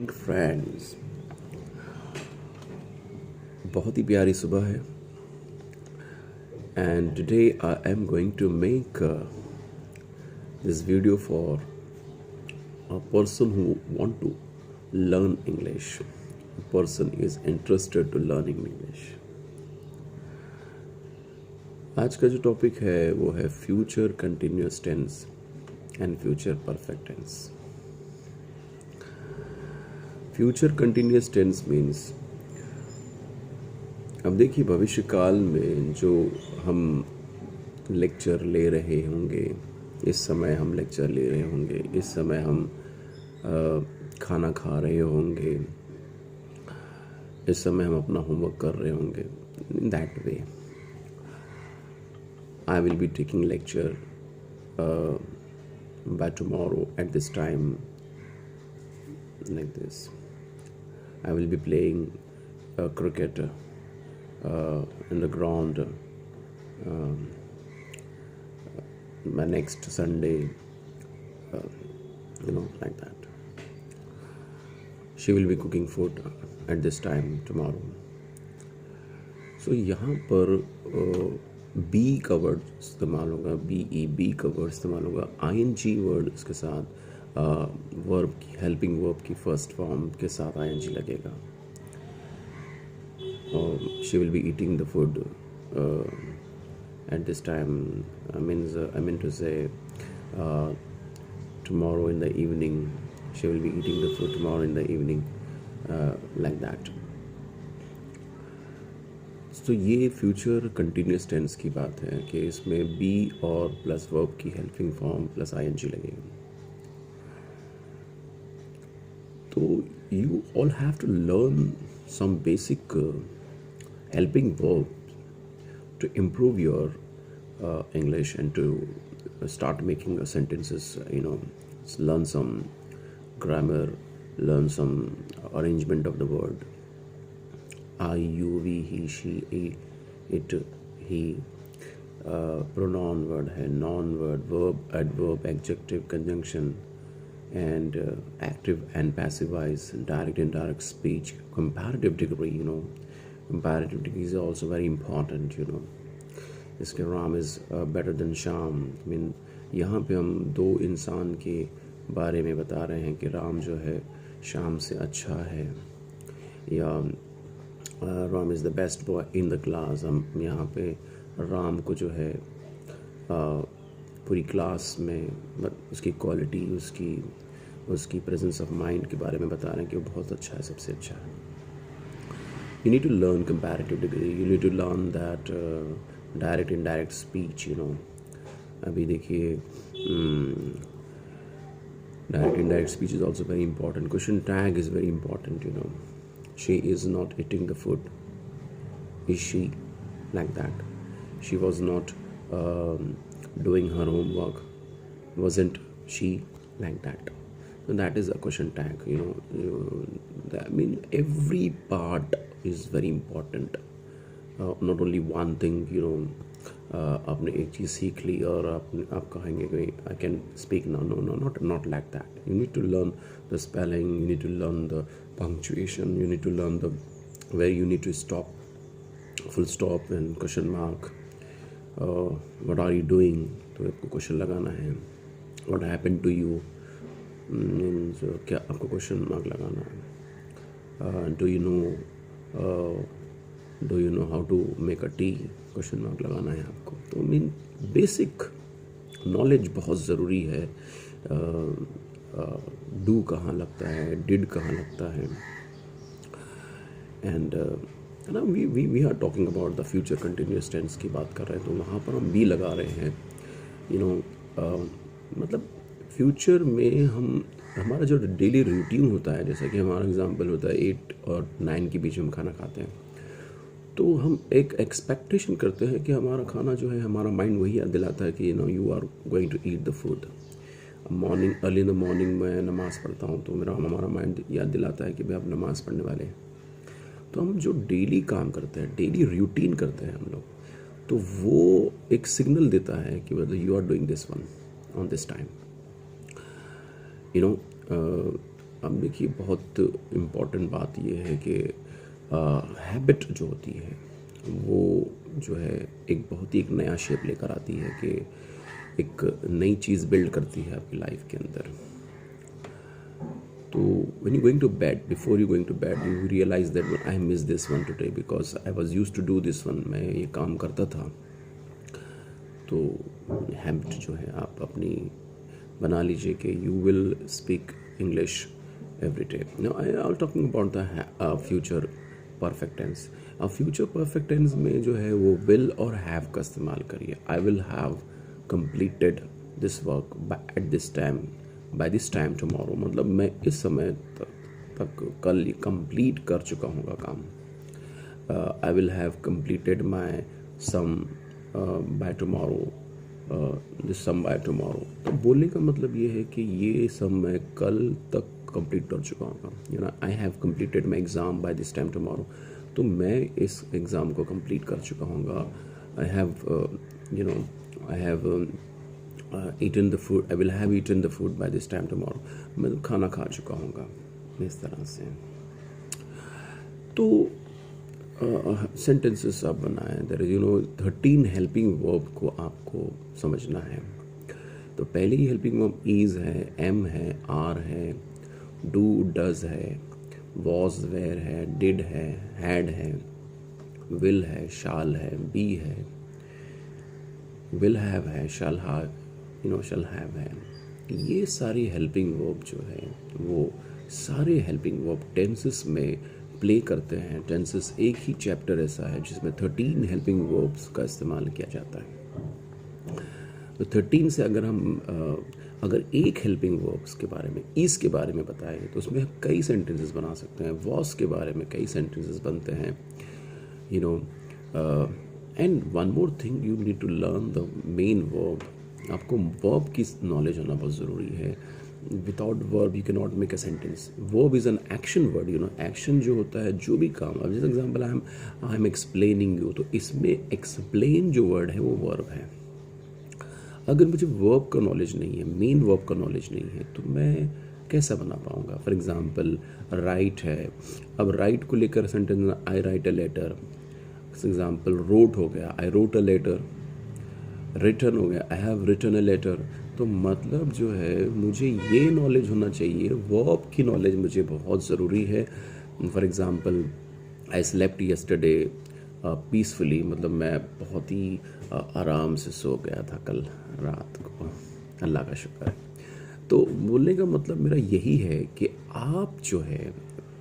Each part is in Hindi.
फ्रेंड्स, बहुत ही प्यारी सुबह है and today I am going to make this video for a person who want to learn English. A person is interested to learning English. आज का जो टॉपिक है वो है future continuous tense and future perfect tense. Future continuous tense means, अब देखिए भविष्य काल में जो हम लेक्चर ले रहे होंगे, इस समय हम लेक्चर ले रहे होंगे, इस समय हम खाना खा रहे होंगे, इस समय हम अपना होमवर्क कर रहे होंगे. In that way I will be taking lecture by tomorrow at this time, like this. I will be playing cricket in the ground my next Sunday, like that. She will be cooking food at this time tomorrow. So यहाँ पर बी का वर्ड इस्तेमाल होगा, बी का वर्ड इस्तेमाल होगा. ING वर्ड इसके साथ वर्ब की, हेल्पिंग वर्ब की फर्स्ट फॉर्म के साथ ING लगेगा. She will be eating the food at this time. I mean to say tomorrow in the evening. She will be eating the food tomorrow in the evening, like that. तो ये फ्यूचर कंटिन्यूस टेंस की बात है कि इसमें बी और प्लस वर्ब की हेल्पिंग फॉर्म प्लस ING लगेगा. तो you all have to learn some basic helping verb to improve your English and to start making sentences, learn some grammar, learn some arrangement of the word. I, you, we, he, she, it, he. Pronoun word है, noun word, verb, adverb, adjective, conjunction, and active and passive voice, direct and indirect speech, comparative degree. Comparative degree is also very important. इसके राम is better than शाम. I mean, यहाँ पे हम दो इंसान के बारे में बता रहे हैं कि राम जो है शाम से अच्छा है, या Ram is the best boy in the class. हम यहाँ पे राम को जो है पूरी क्लास में उसकी क्वालिटी, उसकी प्रेजेंस ऑफ माइंड के बारे में बता रहे हैं कि वो बहुत अच्छा है, सबसे अच्छा है. You need to learn comparative degree. You need to learn that direct indirect speech. अभी देखिए direct indirect speech is also very important. Question tag is very important. She is not eating the food. Is she? Like that. She was not doing her homework. Wasn't she? Like that. So that is a question tag. I mean, every part is very important. Not only one thing. आपने एक चीज़ सीख ली और आप कहेंगे कि I can speak now. No, not like that. You need to learn the spelling. You need to learn the punctuation. You need to learn the where you need to stop, full stop and question mark. What are you doing? तो आपको क्वेश्चन लगाना है. What happened to you? Means क्या आपको क्वेश्चन मार्क लगाना है. Do you know how to make a tea? Question mark लगाना है आपको. तो मीन बेसिक नॉलेज बहुत ज़रूरी है. डू कहाँ लगता है, डिड कहाँ लगता है. And we are talking about the future continuous tense की बात कर रहे हैं, तो वहाँ पर हम बी लगा रहे हैं. मतलब फ्यूचर में हमारा जो डेली रूटीन होता है, जैसा कि हमारा एग्जांपल होता है 8 और 9 के बीच में हम खाना खाते हैं, तो हम एक एक्सपेक्टेशन करते हैं कि हमारा खाना जो है, हमारा माइंड वही याद दिलाता है कि you are going to eat the food. Morning, early in the morning मैं नमाज़ पढ़ता हूँ, तो हमारा माइंड याद दिलाता है कि भाई आप नमाज़ पढ़ने वाले हैं. तो हम जो डेली काम करते हैं, डेली रूटीन करते हैं हम लोग, तो वो एक सिग्नल देता है कि मतलब you are doing this one on this time. अब देखिए बहुत इम्पॉर्टेंट बात ये है कि हैबिट जो होती है वो जो है एक बहुत ही एक नया शेप लेकर आती है कि एक नई चीज़ बिल्ड करती है आपकी लाइफ के अंदर. तो when you going to bed, before you going to bed, you realize that I missed this one today because I was used to do this one. मैं ये काम करता था. तो हैबिट जो है आप अपनी बना लीजिए कि you will speak English every day. Now I'm talking about the future perfect tense. अब future perfect tense में जो है वो will और have का इस्तेमाल करिए. I will have completed this work at this time. By this time tomorrow, मतलब मैं इस समय तक कल कंप्लीट कर चुका हूँगा काम. I will have completed my sum by tomorrow, this sum by tomorrow. तो बोलने का मतलब ये है कि ये सम मैं कल तक कंप्लीट कर चुका हूँगा. You know, I have completed my exam by this time tomorrow. तो मैं इस एग्ज़ाम को कंप्लीट कर चुका हूँगा. I have I have eaten the food, I will have eaten the food by this time tomorrow. मैं तो खाना खा चुका हूँगा. इस तरह से तो सेंटेंसेस आप बनाएं. देयर इज 13 हेल्पिंग वर्ब को आपको समझना है. तो पहली हेल्पिंग वर्ब इज़ है, एम है, आर है, डू डज है, वॉज वेयर है, डिड है, हैड है, विल है, शाल है, बी है, विल हैव है, शाल हैव, शल हैव है. ये सारी हेल्पिंग वर्ब जो है वो सारे हेल्पिंग वर्ब टेंसेस में प्ले करते हैं. टेंसेस एक ही चैप्टर ऐसा है जिसमें 13 हेल्पिंग वर्ब्स का इस्तेमाल किया जाता है. तो 13 से अगर एक हेल्पिंग वर्ब्स के बारे में, ईज के बारे में बताएं तो उसमें कई सेंटेंसेस बना सकते हैं. वॉस के बारे में कई सेंटेंसेस बनते हैं. And one more thing, you need to learn the main verb. आपको वर्ब की नॉलेज होना बहुत ज़रूरी है. Without verb you can not make a sentence. Verb is an action word. Action जो होता है, जो भी काम, अब जैसे example I am explaining you, तो इसमें एक्सप्लेन जो वर्ड है वो वर्ब है. अगर मुझे वर्ब का नॉलेज नहीं है, मेन वर्ब का नॉलेज नहीं है, तो मैं कैसा बना पाऊँगा. फॉर एग्जाम्पल राइट है. अब राइट को लेकर sentence, I write a letter. For example wrote हो गया, I wrote a letter. Written हो गया, I have written a letter. तो मतलब जो है मुझे ये नॉलेज होना चाहिए, वर्ब की नॉलेज मुझे बहुत ज़रूरी है. For example I slept yesterday peacefully, मतलब मैं बहुत ही आराम से सो गया था कल रात को, अल्लाह का शुक्र है. तो बोलने का मतलब मेरा यही है कि आप जो है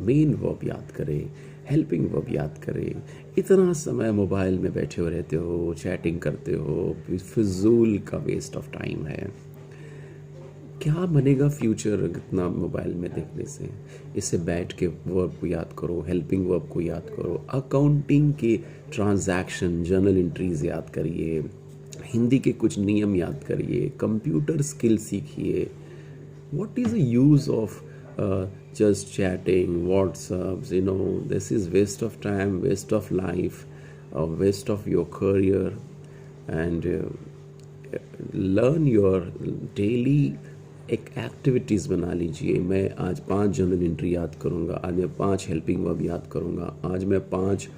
मेन वर्ब याद करें, हेल्पिंग वर्ब याद करें. इतना समय मोबाइल में बैठे हुए रहते हो, चैटिंग करते हो, फिजूल का वेस्ट ऑफ टाइम है. क्या बनेगा फ्यूचर इतना मोबाइल में देखने से. इससे बैठ के वर्ब को याद करो, हेल्पिंग वर्ब को याद करो, अकाउंटिंग के ट्रांजैक्शन, जर्नल एंट्रीज याद करिए, हिंदी के कुछ नियम याद करिए, कंप्यूटर स्किल सीखिए. What is the use of just chatting, WhatsApps, this is waste of time, waste of life, waste of your career. And learn your daily एक एक्टिविटीज़ बना लीजिए. मैं आज 5 जर्नल एंट्री याद करूँगा, आज मैं 5 हेल्पिंग वर्ब याद करूँगा, आज मैं 5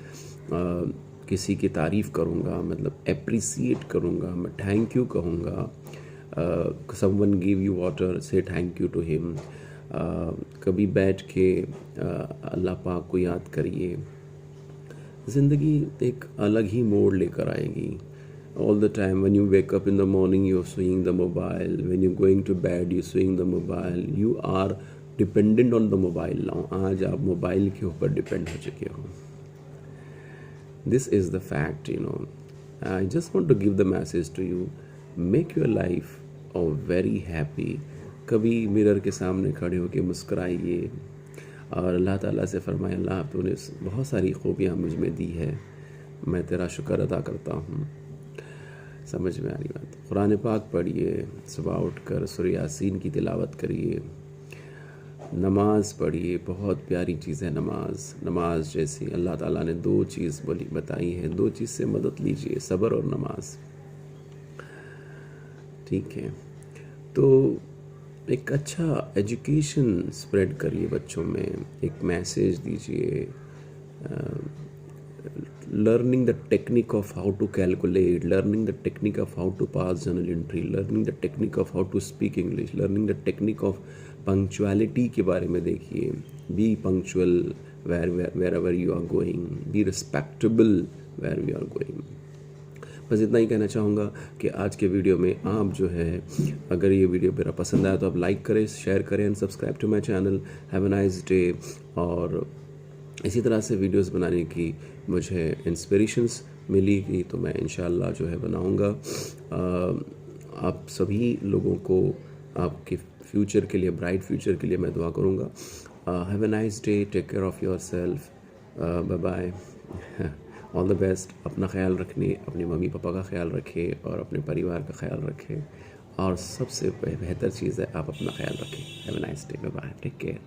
किसी की तारीफ़ करूँगा, मतलब अप्रिसिएट करूँगा, मैं थैंक यू कहूँगा. समवन गिव यू वाटर, से थैंक यू टू हिम. कभी बैठ के अल्लाह पाक को याद करिए. ज़िंदगी एक अलग ही मोड़ लेकर आएगी. All the time when you wake up in the morning you are swinging the mobile, when you going to bed you swing the mobile, you are dependent on the mobile now. आज आप मोबाइल के ऊपर डिपेंड हो चुके हो. This is the fact. I just want to give the message to you, make your life very happy. कभी मिरर के सामने खड़े होकर मुस्कुराइए और अल्लाह ताला से फरमाए, अल्लाह तूने बहुत सारी खूबियाँ मुझ में दी है, मैं तेरा शुक्र अदा करता हूँ. समझ में आ रही बात. कुरान पाक पढ़िए, सुबह उठकर सूरह यासीन की तिलावत करिए, नमाज पढ़िए. बहुत प्यारी चीज़ है नमाज. नमाज जैसी अल्लाह ताला ने 2 चीज़ बताई है, 2 चीज़ से मदद लीजिए, सब्र और नमाज. ठीक है. तो एक अच्छा एजुकेशन स्प्रेड करिए बच्चों में, एक मैसेज दीजिए, learning the technique of how to calculate, learning the technique of how to pass journal entry, learning the technique of how to speak English, learning the technique of punctuality के बारे में देखिए. Be punctual wherever you are going, be respectable where you are going. बस इतना ही कहना चाहूँगा कि आज के वीडियो में आप जो है, अगर ये वीडियो मेरा पसंद आया तो आप लाइक करें, शेयर करें and subscribe to my channel. Have a nice day. और इसी तरह से वीडियोस बनाने की मुझे इंस्पिरेशंस मिली तो मैं इंशाल्लाह जो है बनाऊँगा. आप सभी लोगों को आपके फ्यूचर के लिए, ब्राइट फ्यूचर के लिए मैं दुआ करूँगा. Have a nice day. Take care of yourself. Bye bye. All the best. अपना ख्याल रखने, अपने मम्मी पापा का ख्याल रखें और अपने परिवार का ख्याल रखें. और सबसे बेहतर चीज़ है आप अपना ख्याल रखें. Have a nice day. Bye bye. Take care.